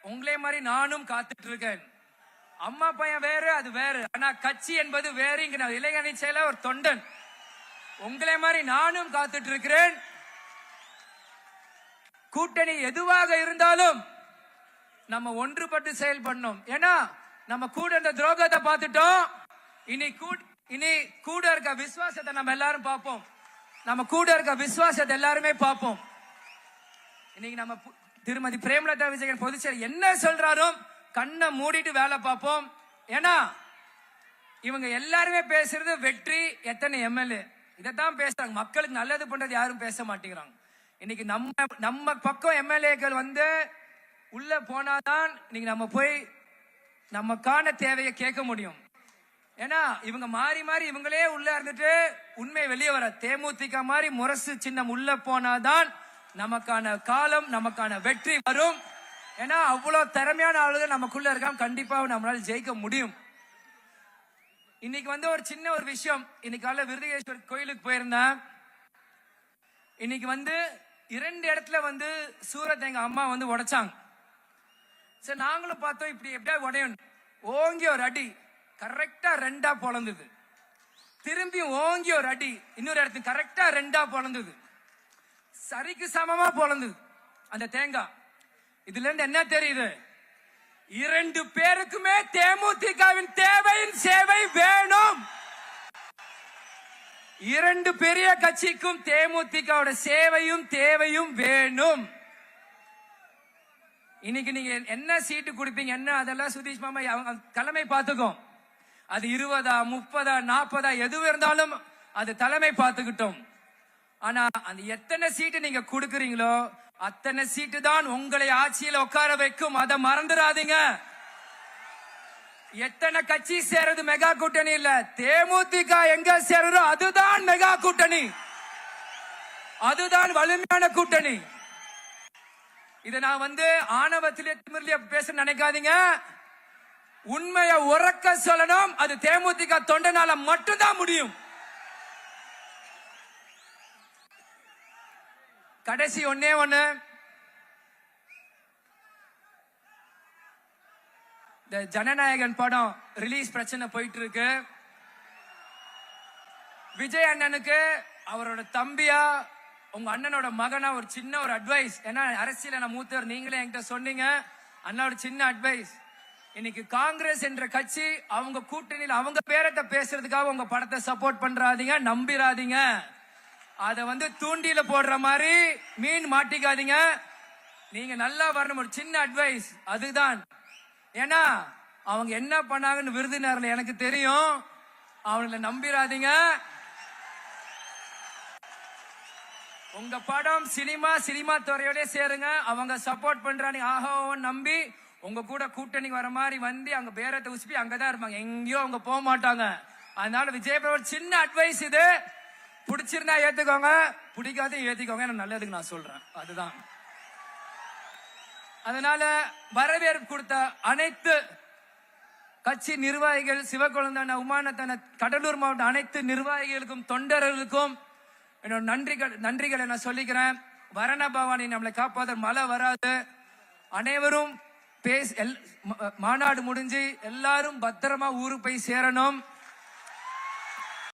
உங்களே மாதிரி நானும் காத்துட்டு இருக்கேன். அம்மா பையன் வேறு, அது வேறு. ஆனா கட்சி என்பது வேறு. இங்க நான் இளைஞரணி செயலர் ஒரு தொண்டன். உங்களே மாதிரி நானும் காத்துட்டு இருக்கிறேன். கூட்டணி எதுவாக இருந்தாலும் நம்ம ஒன்றுபட்டு செயல்படணும். ஏன்னா நம்ம கூட இந்த துரோகத்தை பார்த்துட்டோம். இனி கூட இருக்க விசுவாசத்தை நம்ம எல்லாரும் பார்ப்போம். நம்ம கூட இருக்க விசுவாசத்தை எல்லாருமே பார்ப்போம். இன்னைக்கு நம்ம திருமதி பிரேமலதா விஜயகாந்த் பொதுச்செயலர் என்ன சொல்றாரோ கண்ணை மூடிட்டு வேலை பார்ப்போம். ஏன்னா இவங்க எல்லாருமே பேசுறது வெற்றி, எத்தனை எம்எல்ஏ, இதைத்தான் பேசுறாங்க. மக்களுக்கு நல்லது பண்றது யாரும் பேச மாட்டேங்கிறாங்க. இன்னைக்கு நம்ம பக்கம் எம்எல்ஏக்கள் உள்ள போனாதான் இன்னைக்கு நம்ம போய் நமக்கான தேவையை கேட்க முடியும். ஏன்னா இவங்க மாறி மாறி இவங்களே உள்ள இருந்துட்டு உண்மை வெளியே வர. தேமுதிக மாதிரி முரசு சின்னம் உள்ள போனாதான் நமக்கான காலம், நமக்கான வெற்றி வரும். ஏன்னா அவ்வளவு திறமையான ஆளுங்க நமக்குள்ள இருக்காம கண்டிப்பா நம்மளால ஜெயிக்க முடியும். இன்னைக்கு ஒரு சின்ன ஒரு விஷயம். இன்னைக்கு காலைல விருதுகேஸ்வரர் கோயிலுக்கு போயிருந்தேன். இன்னைக்கு 2 இடத்துல சூரத் எங்க அம்மா உடைச்சாங்க. சரி, நாங்களும் பார்த்தோம் இப்படி எப்படியா உடையும். ஓங்கி ஒரு அடி கரெக்டா 2ஆ பொளந்தது. திரும்பி ஓங்கி ஒரு அடி இன்னொரு இடத்துக்கு கரெக்டா 2ஆ பொளந்தது. சரிக்கு சமமா பொளந்தது அந்த தேங்காய். இதுல இருந்து என்ன தெரியுது? 2 பேருக்குமே தேமுதிகவின் தேவையின் சேவை வேணும். 2 பெரிய கட்சிக்கும் தேமுதிகவோட சேவையும் தேவையும் வேணும். இன்னைக்கு நீங்க என்ன சீட்டு கொடுப்பீங்க என்ன அதெல்லாம் சுதீஷ் மாமா தலைமை பார்த்துக்கும். அது 20, 30, 40 எது இருந்தாலும் அது தலைமை பார்த்துக்கிட்டோம். ஆனா அந்த எத்தனை சீட்டு நீங்க கொடுக்கறீங்களோ அத்தனை சீட்டு தான் உங்களை ஆட்சியில் உட்கார வைக்கும். அதை மறந்துடாதீங்க. எத்தனை கட்சி சேருது மெகா கூட்டணி இல்ல. தேமுதிக எங்க சேருதோ அதுதான் மெகா கூட்டணி, அதுதான் வலிமையான கூட்டணி. இதை நான் ஆணவத்திலே திமிர்லயே பேச நினைக்காதீங்க. உண்மையை உறக்க சொல்லணும். அது தேமுதிக தொண்டனால மட்டும்தான் முடியும். கடைசி ஒன்னே ஒண்ணு, இந்த ஜனநாயகன் படம் ரிலீஸ் பிரச்சனை போயிட்டு இருக்கு. விஜய் அண்ணனுக்கு அவரோட தம்பியா உங்க அண்ணனோட மகனா ஒரு சின்ன ஒரு அட்வைஸ். ஏன்னா அரசியல நான் மூத்தவர், நீங்களே என்கிட்ட சொன்னீங்க. அண்ணா ஒரு சின்ன அட்வைஸ். இன்னைக்கு காங்கிரஸ் என்ற கட்சி அவங்க கூட்டணியில் அவங்க பேரத்தை பேசுறதுக்காக உங்க படத்தை சப்போர்ட் பண்றாதீங்க, நம்பிராதீங்க. அத தூண்டில போடுற மாதிரி மீன் மாட்டிக்காதீங்க. நீங்க நல்லா வரணும். ஒரு சின்ன அட்வைஸ் அதுதான். ஏன்னா அவங்க என்ன பண்ணாங்கன்னு விருதுநகர்ல எனக்கு தெரியும். அவங்கள நம்பிராதீங்க. உங்க படம் சினிமா துறையோட சேருங்க. அவங்க சப்போர்ட் பண்றாங்க ஆஹோன்னு நம்பி உங்க கூட கூட்டணி வர மாதிரி அங்க பேரத்தை உசுப்பி அங்கதான் இருப்பாங்க, எங்கேயோ அவங்க போக மாட்டாங்க. அதனால விஜய் ஒரு சின்ன அட்வைஸ் இது. பிடிச்சிருந்தா ஏத்துக்கோங்க, பிடிக்காத ஏத்திக்கோங்க. நல்லதுக்கு நான் சொல்றேன். அதுதான். அதனால வரவேற்பு கொடுத்த அனைத்து கட்சி நிர்வாகிகள், சிவகுழந்தான, உமானத்தான, கடலூர் மாவட்ட அனைத்து நிர்வாகிகளுக்கும் தொண்டர்களுக்கும் என்னோட நன்றிகளை நான் சொல்லிக்கிறேன். வரண பவானி நம்மளை காப்பாத, மழை வராது. அனைவரும் மாநாடு முடிஞ்சு எல்லாரும் பத்திரமா ஊருக்கு போய் சேரணும்.